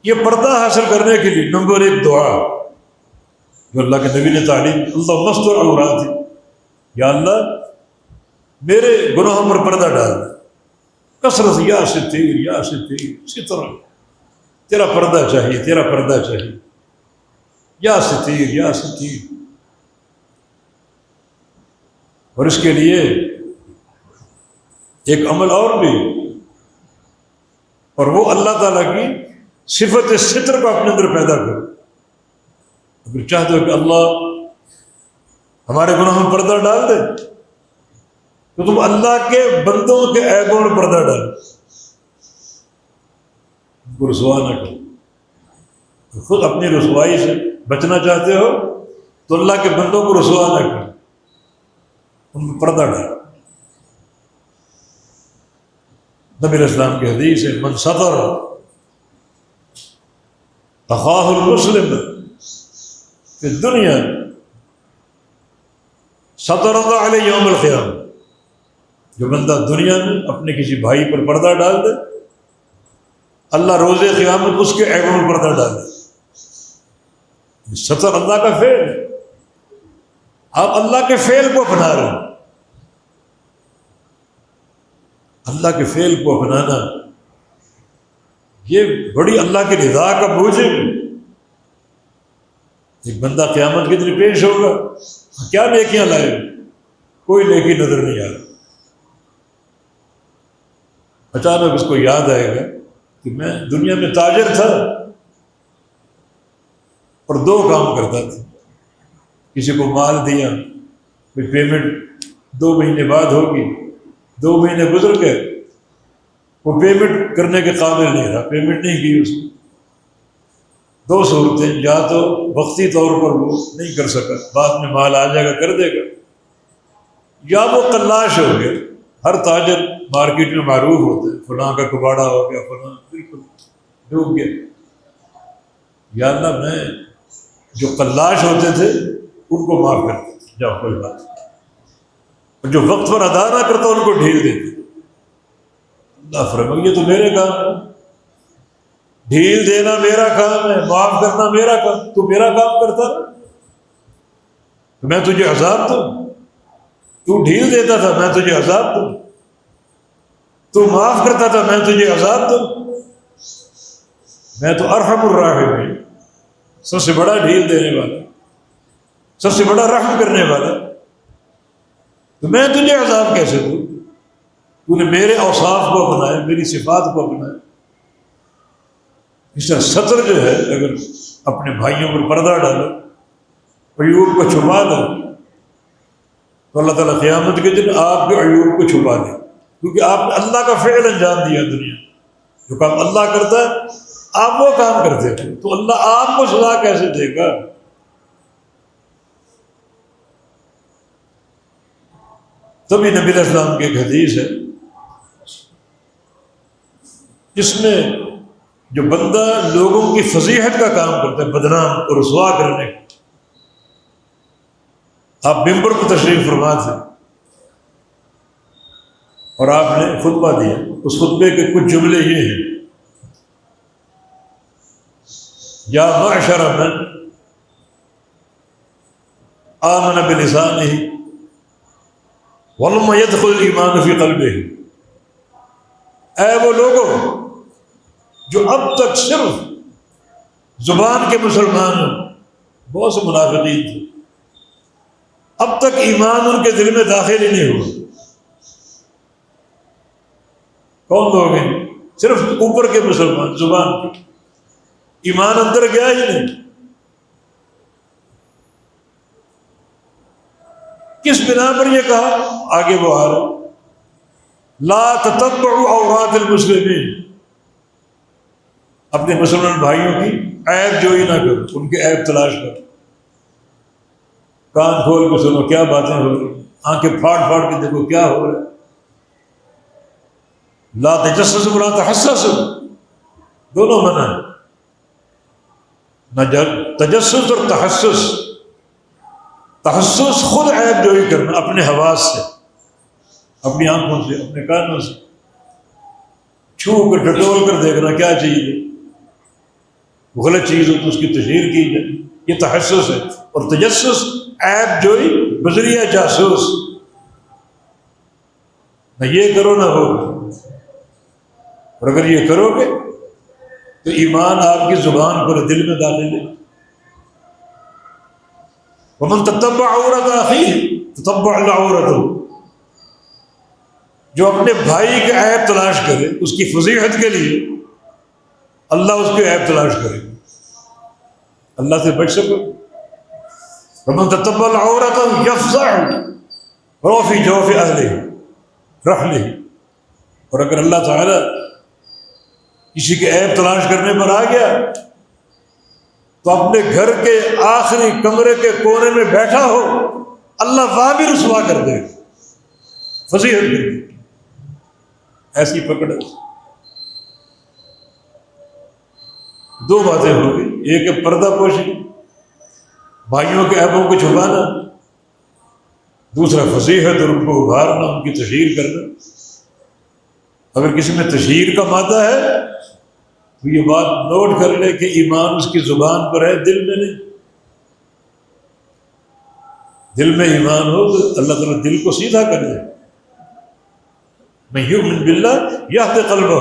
یہ پردہ حاصل کرنے کے لیے نمبر ایک دعا جو اللہ کے نبی نے تعلیم، اللہ مستر عورات، یا اللہ میرے گناہوں پر پردہ ڈال، کثرت یا ستیر یا ستیر، ستر، تیرا پردہ چاہیے، تیرا پردہ چاہیے، یا ستیر یا ستیر۔ اور اس کے لیے ایک عمل اور بھی، اور وہ اللہ تعالیٰ کی صفت ستر کو اپنے اندر پیدا کرو۔ اگر چاہتے ہو کہ اللہ ہمارے گناہوں میں پردہ ڈال دے تو تم اللہ کے بندوں کے عیبوں میں پردہ ڈالو، ان کو رسوا نہ کرو۔ خود اپنی رسوائی سے بچنا چاہتے ہو تو اللہ کے بندوں کو رسوا نہ کرو، ان کو پردہ ڈالو۔ نبی علیہ السلام کی حدیث ہے، من ستر اخاہ المسلم فی الدنیا ستر اللہ علیہ یوم القیامہ، جو بندہ دنیا میں اپنے کسی بھائی پر پردہ ڈال دے، اللہ روز قیامت اس کے عیبوں میں پردہ ڈال دے۔ ستر اللہ کا فعل ہے، آپ اللہ کے فعل کو اپنا رہے ہیں۔ اللہ کے فعل کو اپنانا یہ بڑی اللہ کی رضا کا موجب ہے۔ ایک بندہ قیامت کے دن پیش ہوگا، کیا نیکیاں لائے، کوئی نیکی نظر نہیں آ رہا۔ اچانک اس کو یاد آئے گا کہ میں دنیا میں تاجر تھا اور 2 کام کرتا تھا، کسی کو مال دیا، کوئی پیمنٹ 2 مہینے بعد ہوگی، 2 مہینے گزر گئے، وہ پیمنٹ کرنے کے قابل نہیں رہا، پیمنٹ نہیں کی اس نے۔ 2 صورتیں، یا تو وقتی طور پر وہ نہیں کر سکا، بعد میں مال آ جائے گا کر دے گا، یا وہ قلاش ہو گیا۔ ہر تاجر مارکیٹ میں معروف ہوتا ہے، فلاں کا کباڑا ہو گیا، فلاں بالکل ڈوب گیا۔ یا اللہ میں جو قلاش ہوتے تھے ان کو معاف کر دیتے، جاؤ کوئی بات نہیں، اور جو وقت پر ادا نہ کرتا ان کو ڈھیل دیتے۔ اللہ فرمائے یہ تو میرے کام ہے، ڈھیل دینا میرا کام ہے، معاف کرنا میرا کام، تو میرا کام کرتا نا تو میں تجھے عذاب دوں؟ تو ڈھیل دیتا تھا میں تجھے عذاب دوں، تو معاف کرتا تھا میں تجھے عذاب دوں؟ میں تو ارحم الراحمین، سب سے بڑا ڈھیل دینے والا، سب سے بڑا رحم کرنے والا، تو میں تجھے عذاب کیسے دوں؟ تو نے میرے اوصاف کو اپنایا، میری صفات کو اپنایا۔ اس طرح سطر جو ہے، اگر اپنے بھائیوں پر پردہ ڈالو، عیوب کو چھپا دو، تو اللہ تعالیٰ قیامت کے دن آپ کے عیوب کو چھپا دے، کیونکہ آپ نے اللہ کا فعل انجام دیا۔ دنیا جو کام اللہ کرتا ہے آپ وہ کام کرتے تھے، تو اللہ آپ کو سزا کیسے دے گا؟ تبھی نبی علیہ السلام کی ایک حدیث ہے جس میں جو بندہ لوگوں کی فضیحت کا کام کرتا ہے، بدنام اور رسوا کرنے کا، آپ ممبر پر تشریف فرما تھے اور آپ نے خطبہ دیا، اس خطبے کے کچھ جملے یہ ہیں: یا معشر من آمن بلسانہ ولم يدخل الایمان فی قلبہ، اے وہ لوگوں جو اب تک صرف زبان کے مسلمان ہیں، بہت سے منافقین تھے، اب تک ایمان ان کے دل میں داخل ہی نہیں ہوا۔ کون لوگ ہیں؟ صرف اوپر کے مسلمان، زبان کے، ایمان اندر گیا ہی نہیں۔ کس بنا پر یہ کہا؟ آگے وہ آ رہا، لا تتبعوا عورات المسلمین، اپنے مسلمان بھائیوں کی عیب جوئی نہ کرو، ان کے عیب تلاش کرو، کان کھول کے سنو کیا باتیں ہو رہی ہیں، آنکھیں پھاڑ پھاڑ کے دیکھو کیا ہو رہا ہے۔ لا تجسسوا ولا تحسسوا، دونوں منع ہے، نہ تجسس اور تحسس۔ تحسس خود عیب جوئی کرنا اپنے حواس سے، اپنی آنکھوں سے، اپنے کانوں سے چھو کر ٹٹول کر دیکھنا کیا چیز ہے، غلط چیز ہو تو اس کی تشہیر کی جائے، یہ تحسس ہے۔ اور تجسس عیب جوئی بذریعہ جاسوس، نہ یہ کرو نہ ہو، اور اگر یہ کرو گے تو ایمان آپ کی زبان پر دل میں داخل ہے۔ ومن تتبع عورت اخیہ تتبع عورتہ، جو اپنے بھائی کے عیب تلاش کرے اس کی فضیحت کے لیے، اللہ اس کے عیب تلاش کرے، اللہ سے بچ سکو۔ ومن تتبع العورۃ یفزع ولو فی جوف اہلہ رحلہ، اور اگر اللہ تعالیٰ کسی کے عیب تلاش کرنے پر آ گیا تو اپنے گھر کے آخری کمرے کے کونے میں بیٹھا ہو، اللہ وہاں بھی رسوا کر دے گا، فضیحت کر دے گا، ایسی پکڑ ہے۔ 2 باتیں ہو گئی، ایک ہے پردہ پوشی، بھائیوں کے عیبوں کو چھپانا، دوسرا فضیحت اور ان کو ابھارنا، ان کی تشہیر کرنا۔ اگر کسی میں تشہیر کا مادہ ہے تو یہ بات نوٹ کر لے کہ ایمان اس کی زبان پر ہے، دل میں نہیں۔ دل میں ایمان ہو تو اللہ تعالیٰ دل کو سیدھا کر دے، من یؤمن باللہ یہد قلبہ،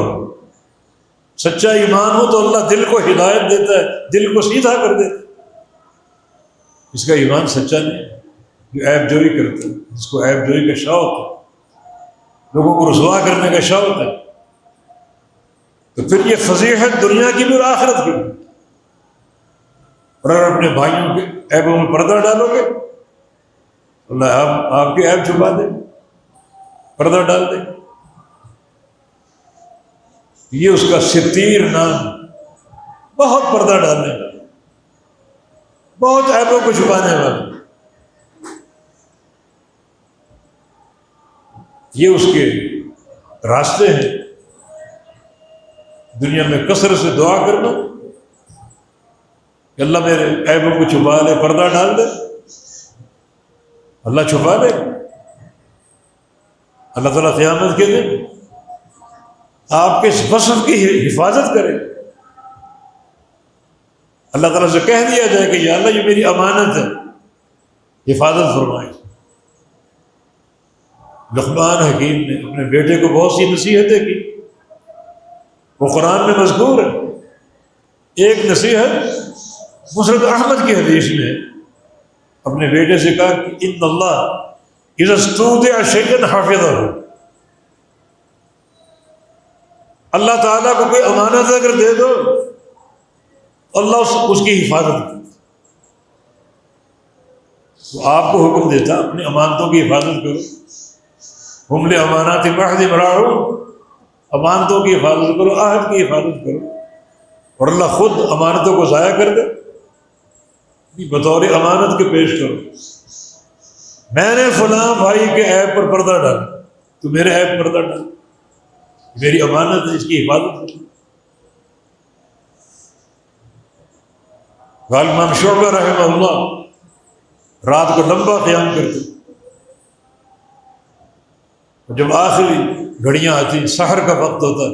سچا ایمان ہو تو اللہ دل کو ہدایت دیتا ہے، دل کو سیدھا کر دیتا ہے۔ اس کا ایمان سچا نہیں ہے جو عیب جوئی کرتا ہے، جس کو عیب جوئی کا شوق ہے، لوگوں کو رسوا کرنے کا شوق ہے، تو پھر یہ فضیحت دنیا کی بھی اور آخرت کی بھی۔ اور اگر اپنے بھائیوں کے عیبوں میں پردہ ڈالو گے اللہ آپ کے عیب چھپا دے، پردہ ڈال دے۔ یہ اس کا ستیر نام، بہت پردہ ڈالنے والا، بہت عیبوں کو چھپانے والا۔ یہ اس کے راستے ہیں دنیا میں کثرت سے دعا کرنا کہ اللہ میرے عیبوں کو چھپا لے، پردہ ڈال دے، اللہ چھپا دے۔ اللہ تعالیٰ قیامت کے دن آپ کے اس وصف کی حفاظت کرے۔ اللہ تعالیٰ سے کہہ دیا جائے کہ یا اللہ یہ میری امانت ہے، حفاظت فرمائے۔ لقمان حکیم نے اپنے بیٹے کو بہت سی نصیحتیں کی، وہ قرآن میں مذکور ہے۔ ایک نصیحت مسند احمد کی حدیث میں اپنے بیٹے سے کہا کہ ان اللہ اذا استودع شیئا حفظہ، اللہ تعالیٰ کو کوئی امانت اگر دے دو اللہ اس کی حفاظت کرتا۔ وہ آپ کو حکم دیتا اپنی امانتوں کی حفاظت کرو، ہم لامانات عہد راعون، امانتوں کی حفاظت کرو، عہد کی حفاظت کرو، اور اللہ خود امانتوں کو ضائع کر دے، بطور امانت کے پیش کرو۔ میں نے فلاں بھائی کے عیب پر پردہ ڈالا، تو میرے عیب پر پردہ ڈال، میری امانت ہے، اس کی حفاظت کرو۔ امام شعبہ رحمہ اللہ رات کو لمبا قیام کرتے، جب آخری گھڑیاں آتی، سحر کا وقت ہوتا،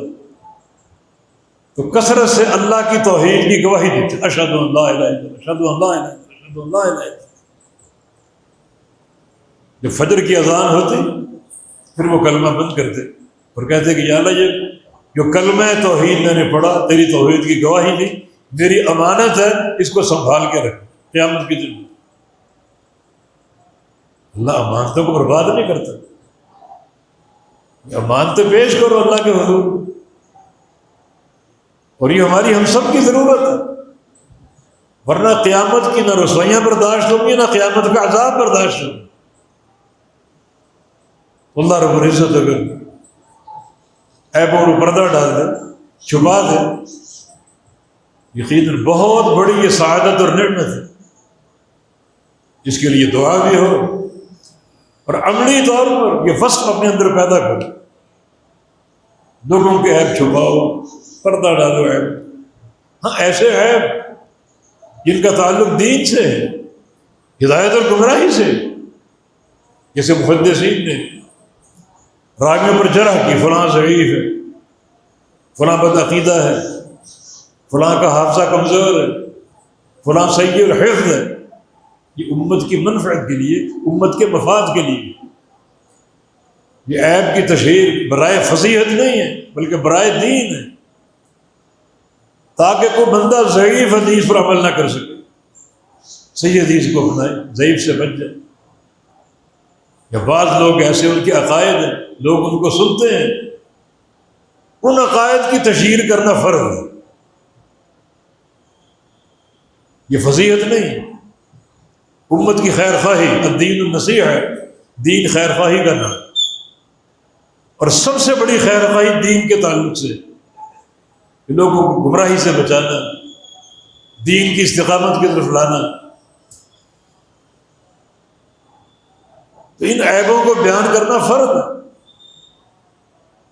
تو کثرت سے اللہ کی توحید کی گواہی دیتے، اشہد ان لا الہ الا اللہ، اشہد ان لا الہ الا اللہ، اشہد ان لا الہ الا اللہ۔ جب فجر کی اذان ہوتی پھر وہ کلمہ بند کرتے اور کہتے کہ یا اللہ یہ جو کلمہ توحید میں نے پڑھا، تیری توحید کی گواہی دی، میری امانت ہے، اس کو سنبھال کے رکھ قیامت کے دن۔ اللہ امانتوں کو برباد نہیں کرتا، امانتیں پیش کرو اللہ کے حضور، اور یہ ہماری ہم سب کی ضرورت ہے، ورنہ قیامت کی نہ رسوائیاں برداشت ہوں گی نہ قیامت کا عذاب برداشت ہوگا۔ اللہ رب العزت اگر عیبوں پر پردہ ڈال دے، چھپا دے، یقیناً بہت بڑی یہ سعادت اور نعمت ہے، جس کے لیے دعا بھی ہو اور عملی طور پر یہ وصف اپنے اندر پیدا کرو۔ لوگوں کے عیب چھپاؤ، پردہ ڈالو عیب، ہاں ایسے عیب جن کا تعلق دین سے ہے، ہدایت اور گمراہی سے، جیسے محدثین نے راویوں پر جرح کی، فلاں ضعیف ہے، فلاں بدعقیدہ ہے، فلاں کا حافظہ کمزور ہے، فلاں سیء الحفظ ہے۔ یہ امت کی منفعت کے لیے، امت کے مفاد کے لیے، یہ عیب کی تشہیر برائے فضیحت نہیں ہے بلکہ برائے دین ہے، تاکہ کوئی بندہ ضعیف حدیث پر عمل نہ کر سکے، صحیح حدیث کو اپنائے، ضعیف سے بچ جائے۔ یا بعض لوگ ایسے ان کے عقائد ہیں، لوگ ان کو سنتے ہیں، ان عقائد کی تشہیر کرنا فرض ہے، یہ فضیحت نہیں ہے۔ امت کی خیر خواہی، الدین النصیحہ ہے، دین خیر خواہی کا نام، اور سب سے بڑی خیر خواہی دین کے تعلق سے، لوگوں کو گمراہی سے بچانا، دین کی استقامت کی طرف لانا۔ تو ان عیبوں کو بیان کرنا فرض ہے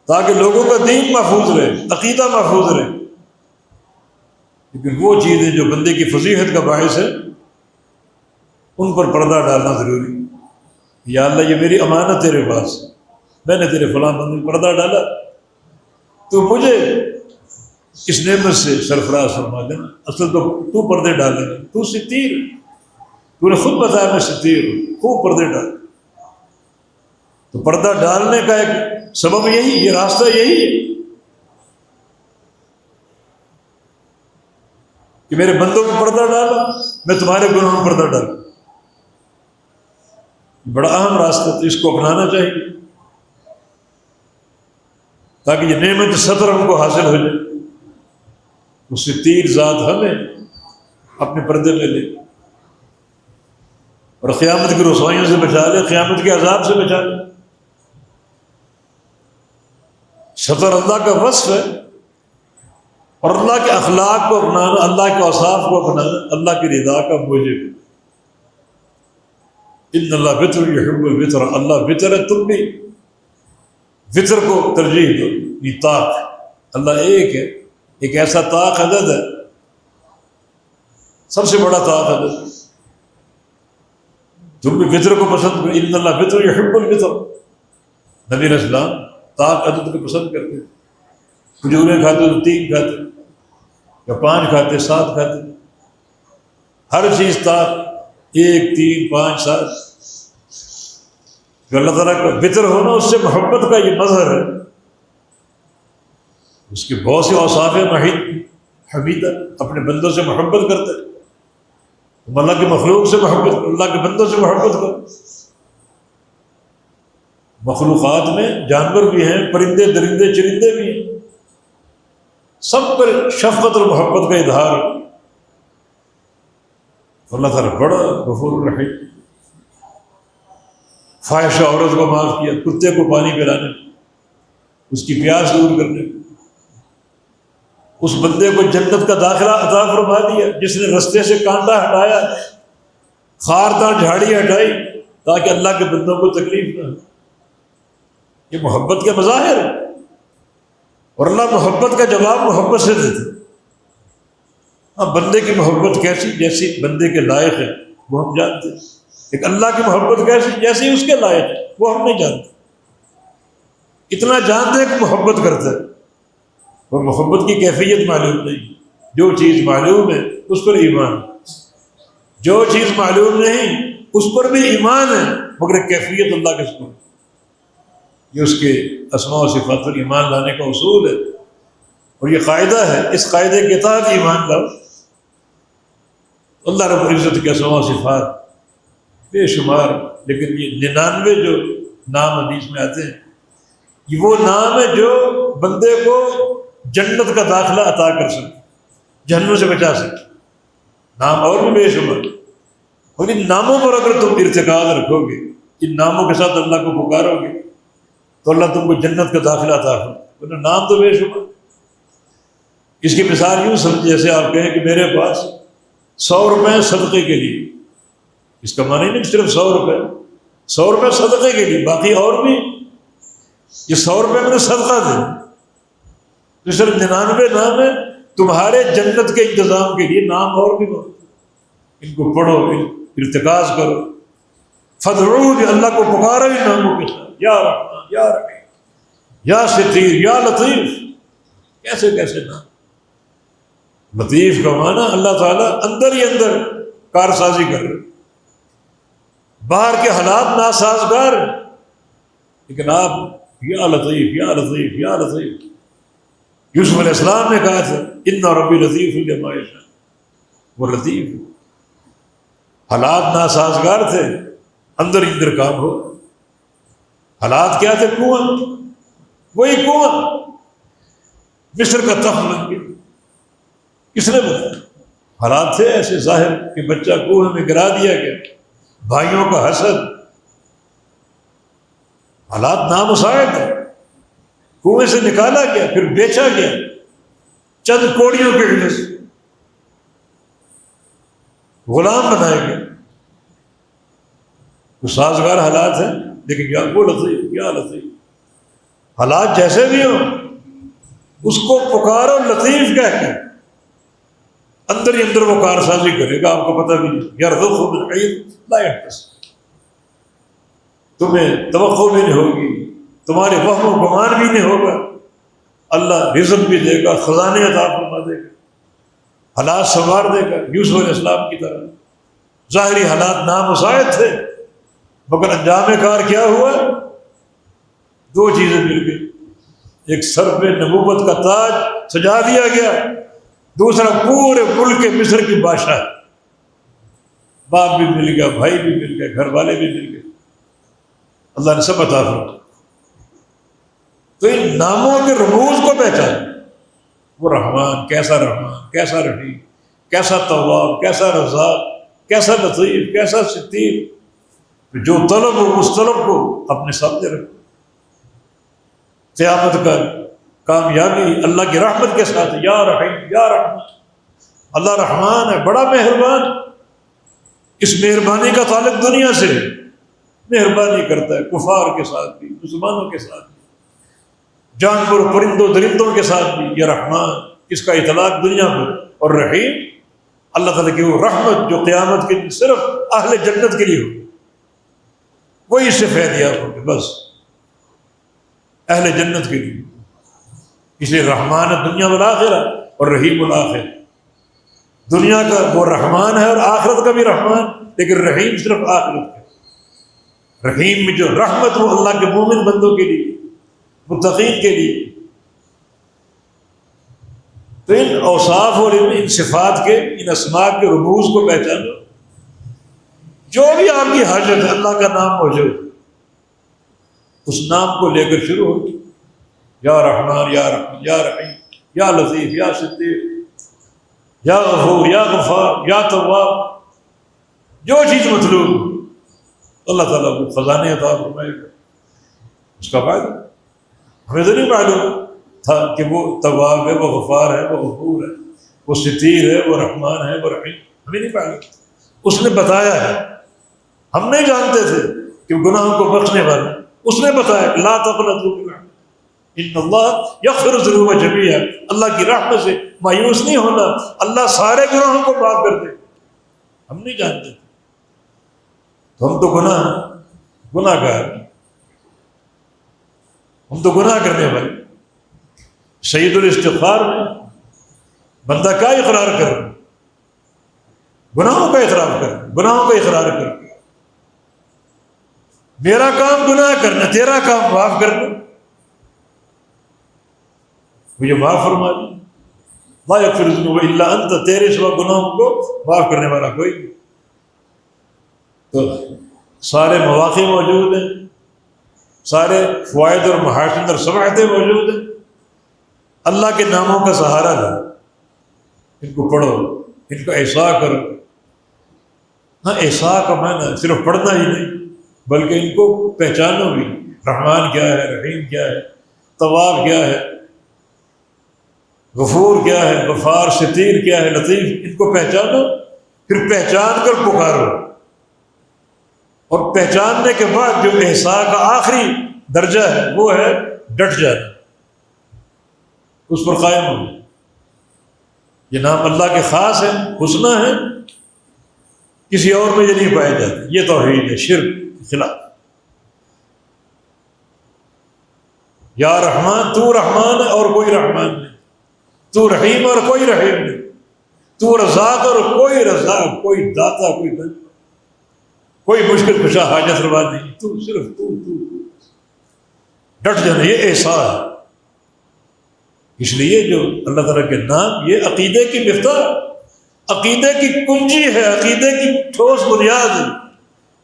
تاکہ لوگوں کا دین محفوظ رہے، عقیدہ محفوظ رہے۔ لیکن وہ چیزیں جو بندے کی فضیحت کا باعث ہے ان پر پردہ ڈالنا ضروری۔ یا اللہ یہ میری امانت تیرے پاس، میں نے تیرے فلاں بندے پر پردہ ڈالا، تو مجھے اس نعمت سے سرفراز فرما دینا۔ اصل تو پردے ڈالے گا، تو ستیر، تو نے خود بتایا میں ستیر ہوں، خوب پردے ڈال۔ تو پردہ ڈالنے کا ایک سبب یہی، یہ راستہ یہی ہے کہ میرے بندوں کو پردہ ڈالا، میں تمہارے گناہوں میں پردہ ڈالوں۔ بڑا اہم راستہ، تو اس کو اپنانا چاہیے تاکہ یہ نعمت ستر ہم کو حاصل ہو جائے۔ اس سے تیر ذات ہمیں اپنے پردے میں لے اور قیامت کی رسوائیوں سے بچا لے، قیامت کے عذاب سے بچا لے۔ ستر اللہ کا وصف ہے، اور اللہ کے اخلاق کو اپنانا، اللہ کے اوصاف کو اپنانا اللہ کی رضا کا موجب ہے۔ ان اللہ وطر یحب الوطر، اللہ وطر ہے، تم بھی وطر کو ترجیح دو۔ یہ طاق، اللہ ایک ہے، ایک ایسا طاق عدد ہے، سب سے بڑا طاق عدد، تم بھی وطر کو پسند کرو۔ ان اللہ وطر یحب الوطر، نبی علیہ السلام طاق عدد کو پسند کرتے، کھجوریں کھاتے تو 3 کھاتے یا 5 کھاتے، 7 کھاتے، ہر چیز طاق، 1 3 5 7۔ جو اللہ تعالیٰ کا وطر ہونا، اس سے محبت کا یہ مظہر ہے۔ اس کے بہت سے اوصاف حمیدہ، اپنے بندوں سے محبت کرتے، تم اللہ کی مخلوق سے محبت کرو، اللہ کے بندوں سے محبت کرو۔ مخلوقات میں جانور بھی ہیں، پرندے درندے چرندے بھی ہیں، سب پر شفقت اور محبت کا اظہار۔ اللہ تعالیٰ بڑا غفور رحیم، فاحشہ عورت کو معاف کیا، کتے کو پانی پلانے، اس کی پیاس دور کرنے، اس بندے کو جنت کا داخلہ عطا فرما دیا جس نے رستے سے کانٹا ہٹایا، خاردار جھاڑی ہٹائی تاکہ اللہ کے بندوں کو تکلیف نہ ہو۔ یہ محبت کے مظاہر ہے، اور اللہ محبت کا جواب محبت سے دیتے۔ اب بندے کی محبت کیسی، جیسی بندے کے لائق ہے وہ ہم جانتے ہیں، ایک اللہ کی محبت کیسی، جیسی اس کے لائق ہے وہ ہم نہیں جانتے۔ اتنا جانتے ہیں کہ محبت کرتا ہے، اور محبت کی کیفیت معلوم نہیں۔ جو چیز معلوم ہے اس پر ایمان، جو چیز معلوم نہیں اس پر بھی ایمان ہے، مگر کیفیت اللہ کے سپرد۔ یہ اس کے اسماء و صفات پر ایمان لانے کا اصول ہے، اور یہ قاعدہ ہے، اس قاعدے کے تحت ایمان لاؤ۔ اللہ رب العزت کے اسماء و صفات بے شمار، لیکن یہ 99 جو نام حدیث میں آتے ہیں، یہ وہ نام ہے جو بندے کو جنت کا داخلہ عطا کر سکے، جہنم سے بچا سکے۔ نام اور بھی بے شمار، اور ان ناموں پر اگر تم ارتکاز رکھو گے، ان ناموں کے ساتھ اللہ کو پکارو گے، تو اللہ تم کو جنت کا داخلہ عطا کرے۔ نام تو بے شمار۔ اس کی مثال یوں سمجھ، جیسے آپ کہیں کہ میرے پاس 100 روپے صدقے کے لیے، اس کا معنی نہیں صرف 100 روپے، 100 روپے صدقے کے لیے، باقی اور بھی یہ 100 روپے میں نے صدقہ دیں، تو صرف 99 نام ہے تمہارے جنت کے انتظام کے لیے، نام اور بھی بہت، ان کو پڑھو، ارتکاز کرو، فادعوہ، اللہ کو پکارو ان ناموں کے ساتھ، یا رحمان، یا رحیم، یا ستیر، یا لطیف۔ کیسے کیسے نام۔ لطیف کا معنی اللہ تعالیٰ اندر ہی اندر کارسازی کر رہے، باہر کے حالات ناسازگار ہیں، لیکن آپ یا لطیف، یا لطیف، یا لطیف۔ یوسف علیہ السلام نے کہا تھا ان ربی لطیف لما یشاء، وہ لطیف، حالات ناسازگار تھے، اندر ہی اندر کام ہو۔ حالات کیا تھے؟ کنواں، وہی کنواں مصر کا تخت بن گیا۔ کس نے بتایا؟ حالات تھے ایسے ظاہر کہ بچہ کنویں میں گرا دیا گیا، بھائیوں کا حسد، حالات نامساعد ہیں، کنویں سے نکالا گیا، پھر بیچا گیا چند کوڑیوں کے عوض، غلام بنائے گئے۔ تو سازگار حالات ہیں، لیکن یا وہ لطیف، یا لطیف، حالات جیسے بھی ہوں اس کو پکارو لطیف کہہ کے، اندر ہی اندر وہ کارسازی کرے گا، آپ کو پتہ بھی نہیں۔ یرزقہ من حیث لا یحتسب، تمہیں توقع بھی نہیں ہوگی، تمہارے وہم و گمان بھی نہیں ہوگا، اللہ رزق بھی دے گا، خزانے عطا فرما دے گا، حالات سنوار دے گا۔ یوسف علیہ السلام کی طرح ظاہری حالات نامساعد تھے، مگر انجام کار کیا ہوا؟ دو چیزیں مل گئی، ایک سر پہ نبوت کا تاج سجا دیا گیا، دوسرا پورے ملک مصر کی بادشاہ، باپ بھی مل گیا، بھائی بھی مل گئے، گھر والے بھی مل گئے، اللہ نے سب عطا فرمایا۔ تو ان ناموں کے رموز کو پہچان، وہ رحمان کیسا رحمان، کیسا رحیم، کیسا تواب، کیسا رزاق، کیسا لطیف، کیسا ستیر، جو طلب ہو اس طلب کو اپنے سامنے رکھو۔ قیامت کا کامیابی اللہ کی رحمت کے ساتھ، یا رحیم یا رحمان، اللہ رحمان ہے، بڑا مہربان، اس مہربانی کا تعلق دنیا سے، مہربانی کرتا ہے کفار کے ساتھ بھی، مسلمانوں کے ساتھ بھی، جانور پرندوں درندوں کے ساتھ بھی، یہ رحمان، اس کا اطلاق دنیا پر، اور رحیم اللہ تعالیٰ کی وہ رحمت جو قیامت کے دن صرف اہل جنت کے لیے ہو، وہی اس سے فیضیاب ہوگی، بس اہل جنت کے لیے۔ اس لیے رحمان دنیا والآخرہ اور رحیم الآخرہ، دنیا کا وہ رحمان ہے اور آخرت کا بھی رحمان، لیکن رحیم صرف آخرت کا۔ رحیم میں جو رحمت وہ اللہ کے مومن بندوں کے لیے، متقین کے لیے۔ تو ان اوصاف اور ان صفات کے، ان اسماء کے رموز کو پہچانو، جو بھی آپ کی حاجت ہے اللہ کا نام موجود، اس نام کو لے کر شروع ہو، یا رحمان یا رحیم یا رحیم یا لطیف یا ستیر یا غفور یا غفار یا تواب، جو چیز مطلوب اللہ تعالیٰ کو خزانے عطا فرمائے گا۔ اس کا فائدہ ہمیں تو نہیں معلوم تھا کہ وہ تواب ہے، وہ غفار ہے، وہ غفور ہے، وہ ستیر ہے، وہ رحمان ہے، وہ رحیم، ہمیں نہیں معلوم، اس نے بتایا ہے، ہم نہیں جانتے تھے کہ گناہوں کو بخشنے والا، اس نے بتایا کہ لا تقنطوا من رحمۃ ان اللہ یغفر الذنوب جميعا، اللہ کی رحمت سے مایوس نہیں ہونا، اللہ سارے گناہوں کو معاف کر دے، ہم نہیں جانتے تھے، تو ہم تو گناہ گار، ہم تو گناہ کرنے والے۔ سید الاستغفار میں بندہ کیا اقرار کر، گناہوں کا اعتراف کر، گناہوں کا اقرار کر، میرا کام گناہ کرنا، تیرا کام معاف کرنا، مجھے معاف فرما دے، لا یغفر الذنوب الا انت، تیرے سوا گناہوں کو معاف کرنے والا کوئی نہیں۔ تو سارے مواقع موجود ہیں، سارے فوائد اور محاسن اور سماعتیں موجود ہیں، اللہ کے ناموں کا سہارا لو، ان کو پڑھو، ان کا احساء کرو۔ ہاں، احساء کا معنی صرف پڑھنا ہی نہیں، بلکہ ان کو پہچانو بھی، رحمان کیا ہے، رحیم کیا ہے، تواب کیا ہے، غفور کیا ہے، غفار، ستیر کیا ہے، لطیف، ان کو پہچانو، پھر پہچان کر پکارو، اور پہچاننے کے بعد جو احساء کا آخری درجہ ہے وہ ہے ڈٹ جانا، اس پر قائم ہو۔ یہ نام اللہ کے خاص ہے، حسنہ ہے، کسی اور میں یہ نہیں پائے جاتے، یہ توحید ہے، شرک کے خلاف۔ یا رحمان، تو رحمان ہے اور کوئی رحمان نہیں، تو رحیم اور کوئی رحیم نہیں، تو رزاق اور کوئی رزاق، کوئی داتا، کوئی دن، کوئی مشکل کشا حاجت روا نہیں، تو صرف تو ڈٹ جانا، یہ احساس ہے۔ اس لیے جو اللہ تعالیٰ کے نام، یہ عقیدے کی مفتاح، عقیدے کی کنجی ہے، عقیدے کی ٹھوس بنیاد ہے۔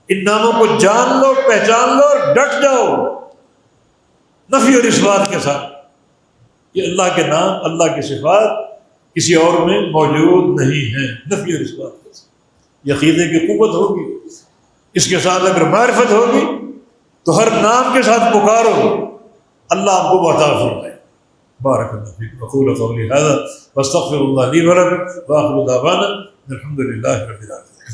ان ناموں کو جان لو، پہچان لو اور ڈٹ جاؤ نفی اور اثبات کے ساتھ۔ یہ اللہ کے نام، اللہ کی صفات کسی اور میں موجود نہیں ہیں، نفی اور اثبات کے ساتھ۔ یہ عقیدے کی قوت ہوگی، اس کے ساتھ اگر معرفت ہوگی تو ہر نام کے ساتھ پکارو، اللہ آپ کو عطا فرمائے۔ بارک اللہ فیکم، اقول قولی ھذا واستغفر اللہ لی ولکم، وآخر دعوانا الحمد للہ رب العالمین۔